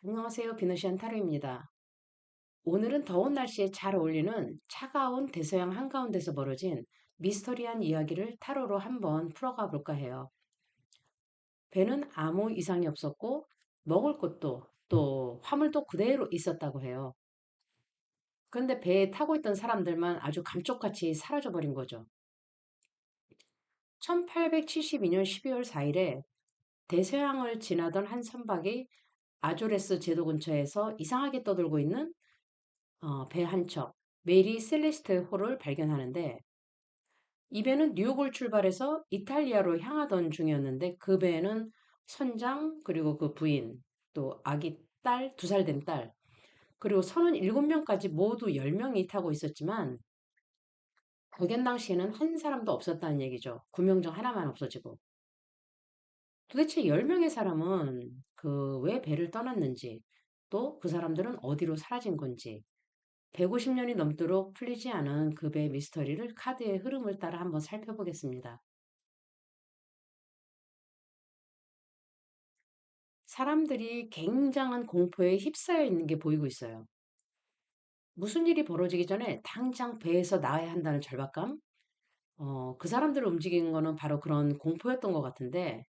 안녕하세요. 비너시안 타로입니다. 오늘은 더운 날씨에 잘 어울리는 차가운 대서양 한가운데서 벌어진 미스터리한 이야기를 타로로 한번 풀어가 볼까 해요. 배는 아무 이상이 없었고 먹을 것도 또 화물도 그대로 있었다고 해요. 그런데 배에 타고 있던 사람들만 아주 감쪽같이 사라져 버린 거죠. 1872년 12월 4일에 대서양을 지나던 한 선박이 아조레스 제도 근처에서 이상하게 떠돌고 있는 배 한 척, 메리 셀레스테 호를 발견하는데 이 배는 뉴욕을 출발해서 이탈리아로 향하던 중이었는데 그 배에는 선장 그리고 그 부인 또 아기 딸, 2살 된 딸 그리고 선원 7명까지 모두 10명이 타고 있었지만 발견 당시에는 한 사람도 없었다는 얘기죠. 구명정 하나만 없어지고. 도대체 10명의 사람은 그 왜 배를 떠났는지 또 그 사람들은 어디로 사라진 건지 150년이 넘도록 풀리지 않은 그 배의 미스터리를 카드의 흐름을 따라 한번 살펴보겠습니다. 사람들이 굉장한 공포에 휩싸여 있는 게 보이고 있어요. 무슨 일이 벌어지기 전에 당장 배에서 나와야 한다는 절박감? 그 사람들을 움직이는 거는 바로 그런 공포였던 것 같은데,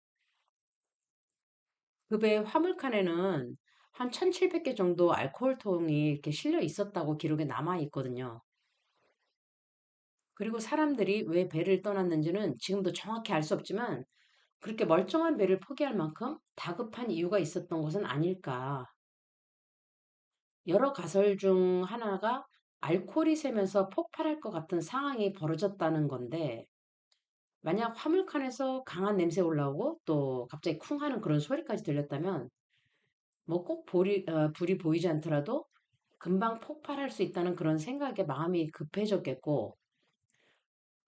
그 배 화물칸에는 한 1700개 정도 알코올통이 이렇게 실려 있었다고 기록에 남아 있거든요. 그리고 사람들이 왜 배를 떠났는지는 지금도 정확히 알 수 없지만, 그렇게 멀쩡한 배를 포기할 만큼 다급한 이유가 있었던 것은 아닐까. 여러 가설 중 하나가 알코올이 새면서 폭발할 것 같은 상황이 벌어졌다는 건데, 만약 화물칸에서 강한 냄새 올라오고 또 갑자기 쿵 하는 그런 소리까지 들렸다면, 뭐 꼭 불이 보이지 않더라도 금방 폭발할 수 있다는 그런 생각에 마음이 급해졌겠고,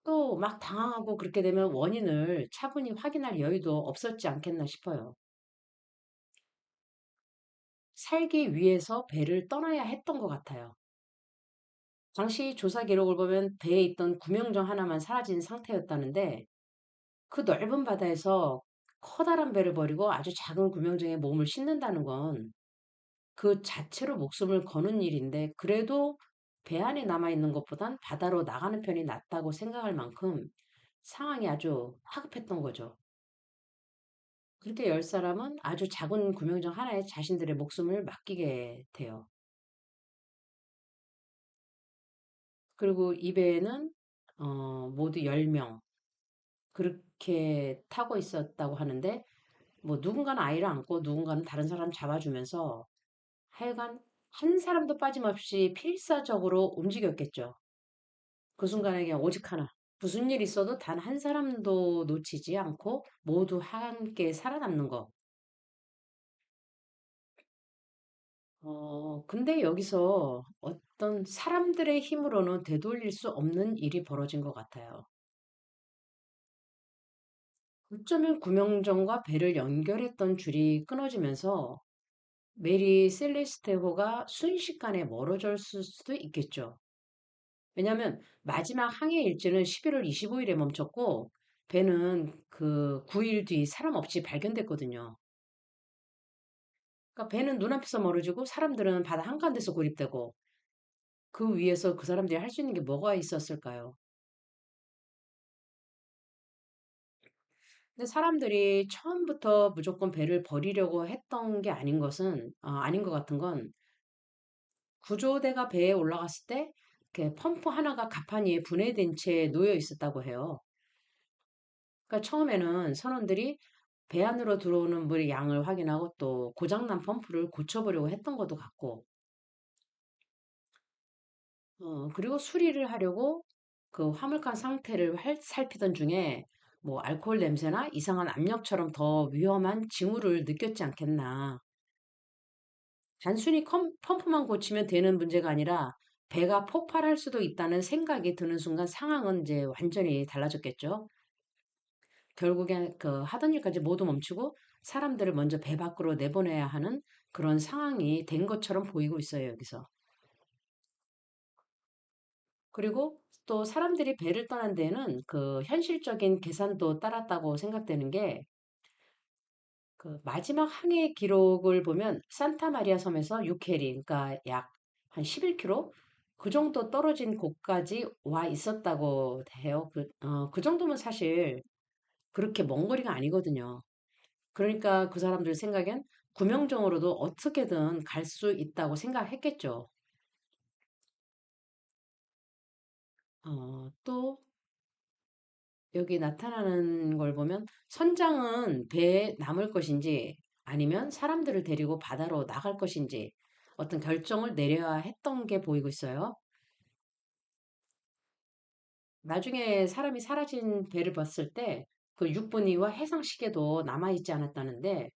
또 막 당황하고 그렇게 되면 원인을 차분히 확인할 여유도 없었지 않겠나 싶어요. 살기 위해서 배를 떠나야 했던 것 같아요. 당시 조사 기록을 보면 배에 있던 구명정 하나만 사라진 상태였다는데 그 넓은 바다에서 커다란 배를 버리고 아주 작은 구명정에 몸을 싣는다는 건 그 자체로 목숨을 거는 일인데 그래도 배 안에 남아있는 것보단 바다로 나가는 편이 낫다고 생각할 만큼 상황이 아주 화급했던 거죠. 그렇게 열 사람은 아주 작은 구명정 하나에 자신들의 목숨을 맡기게 돼요. 그리고 이 배에는 모두 10명 그렇게 타고 있었다고 하는데 뭐 누군가는 아이를 안고 누군가는 다른 사람 잡아주면서 하여간 한 사람도 빠짐없이 필사적으로 움직였겠죠. 그 순간에 그냥 오직 하나. 무슨 일 있어도 단 한 사람도 놓치지 않고 모두 함께 살아남는 거. 근데 여기서 어떤 사람들의 힘으로는 되돌릴 수 없는 일이 벌어진 것 같아요. 어쩌면 구명정과 배를 연결했던 줄이 끊어지면서 메리 셀레스테호가 순식간에 멀어졌을 수도 있겠죠. 왜냐하면 마지막 항해 일지는 11월 25일에 멈췄고 배는 그 9일 뒤 사람 없이 발견됐거든요. 그러니까 배는 눈앞에서 멀어지고 사람들은 바다 한가운데서 고립되고 그 위에서 그 사람들이 할 수 있는 게 뭐가 있었을까요? 근데 사람들이 처음부터 무조건 배를 버리려고 했던 게 아닌 것 같은 건 구조대가 배에 올라갔을 때 이렇게 펌프 하나가 갑판 위에 분해된 채 놓여 있었다고 해요. 그러니까 처음에는 선원들이 배 안으로 들어오는 물의 양을 확인하고 또 고장난 펌프를 고쳐보려고 했던 것도 같고, 그리고 수리를 하려고 그 화물칸 상태를 살피던 중에 뭐 알코올 냄새나 이상한 압력처럼 더 위험한 징후를 느꼈지 않겠나. 단순히 펌프만 고치면 되는 문제가 아니라 배가 폭발할 수도 있다는 생각이 드는 순간 상황은 이제 완전히 달라졌겠죠. 결국엔 그 하던 일까지 모두 멈추고 사람들을 먼저 배 밖으로 내보내야 하는 그런 상황이 된 것처럼 보이고 있어요, 여기서. 그리고 또 사람들이 배를 떠난 데에는 그 현실적인 계산도 따랐다고 생각되는 게 그 마지막 항해 기록을 보면 산타 마리아 섬에서 6해리, 그러니까 약 한 11km 그 정도 떨어진 곳까지 와 있었다고 해요. 그 정도면 사실 그렇게 먼 거리가 아니거든요. 그러니까 그 사람들 생각엔 구명정으로도 어떻게든 갈 수 있다고 생각했겠죠. 또 여기 나타나는 걸 보면 선장은 배에 남을 것인지 아니면 사람들을 데리고 바다로 나갈 것인지 어떤 결정을 내려야 했던 게 보이고 있어요. 나중에 사람이 사라진 배를 봤을 때 그 육분이와 해상 시계도 남아있지 않았다는데,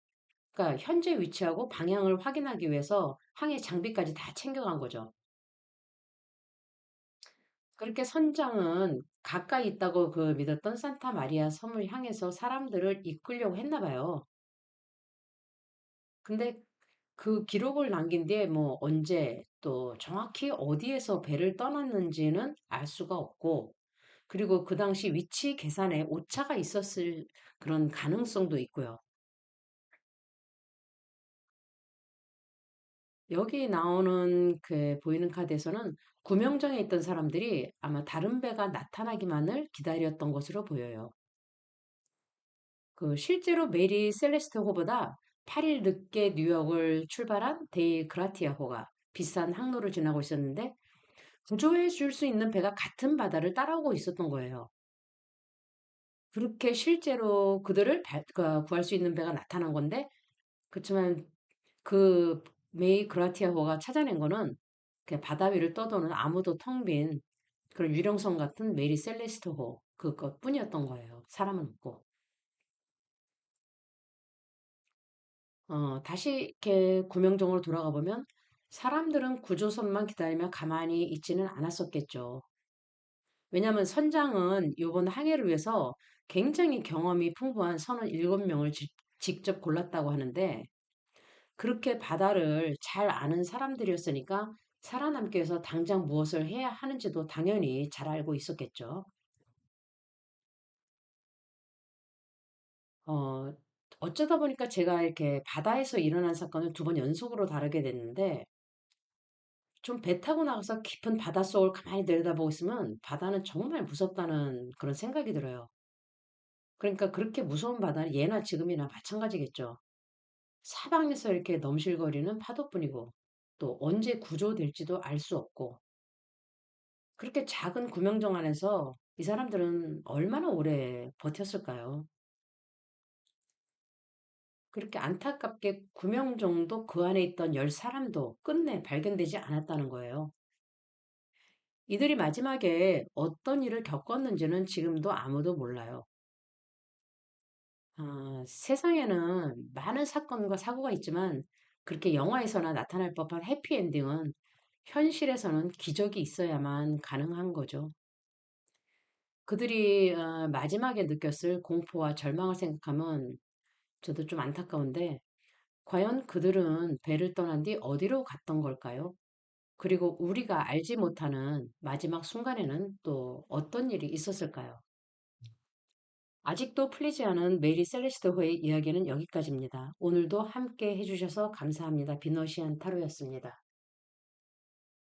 그러니까 현재 위치하고 방향을 확인하기 위해서 항해 장비까지 다 챙겨간 거죠. 그렇게 선장은 가까이 있다고 그 믿었던 산타 마리아 섬을 향해서 사람들을 이끌려고 했나 봐요. 근데 그 기록을 남긴 뒤에 뭐 언제 또 정확히 어디에서 배를 떠났는지는 알 수가 없고, 그리고 그 당시 위치 계산에 오차가 있었을 그런 가능성도 있고요. 여기 나오는 그 보이는 카드에서는 구명정에 있던 사람들이 아마 다른 배가 나타나기만을 기다렸던 것으로 보여요. 그 실제로 메리 셀레스테호보다 8일 늦게 뉴욕을 출발한 데이 그라티아호가 비싼 항로를 지나고 있었는데 구조해 줄 수 있는 배가 같은 바다를 따라오고 있었던 거예요. 그렇게 실제로 그들을 구할 수 있는 배가 나타난 건데, 그렇지만 그 메이 그라티아호가 찾아낸 거는 그냥 바다 위를 떠도는 아무도 텅 빈 그런 유령선 같은 메리 셀레스테호 그것뿐이었던 거예요. 사람은 없고. 다시 이렇게 구명정으로 돌아가 보면 사람들은 구조선만 기다리며 가만히 있지는 않았었겠죠. 왜냐하면 선장은 이번 항해를 위해서 굉장히 경험이 풍부한 선원 7명을 직접 골랐다고 하는데, 그렇게 바다를 잘 아는 사람들이었으니까 살아남기 위해서 당장 무엇을 해야 하는지도 당연히 잘 알고 있었겠죠. 어, 어쩌다 보니까 제가 이렇게 바다에서 일어난 사건을 2번 연속으로 다루게 됐는데, 좀 배 타고 나가서 깊은 바닷속을 가만히 내려다보고 있으면 바다는 정말 무섭다는 그런 생각이 들어요. 그러니까 그렇게 무서운 바다는 예나 지금이나 마찬가지겠죠. 사방에서 이렇게 넘실거리는 파도뿐이고 또 언제 구조될지도 알 수 없고, 그렇게 작은 구명정 안에서 이 사람들은 얼마나 오래 버텼을까요? 그렇게 안타깝게 구명정도 그 안에 있던 10사람도 끝내 발견되지 않았다는 거예요. 이들이 마지막에 어떤 일을 겪었는지는 지금도 아무도 몰라요. 세상에는 많은 사건과 사고가 있지만 그렇게 영화에서나 나타날 법한 해피엔딩은 현실에서는 기적이 있어야만 가능한 거죠. 그들이 마지막에 느꼈을 공포와 절망을 생각하면 저도 좀 안타까운데, 과연 그들은 배를 떠난 뒤 어디로 갔던 걸까요? 그리고 우리가 알지 못하는 마지막 순간에는 또 어떤 일이 있었을까요? 아직도 풀리지 않은 메리 셀레스테호의 이야기는 여기까지입니다. 오늘도 함께 해주셔서 감사합니다. 비너시안 타로였습니다.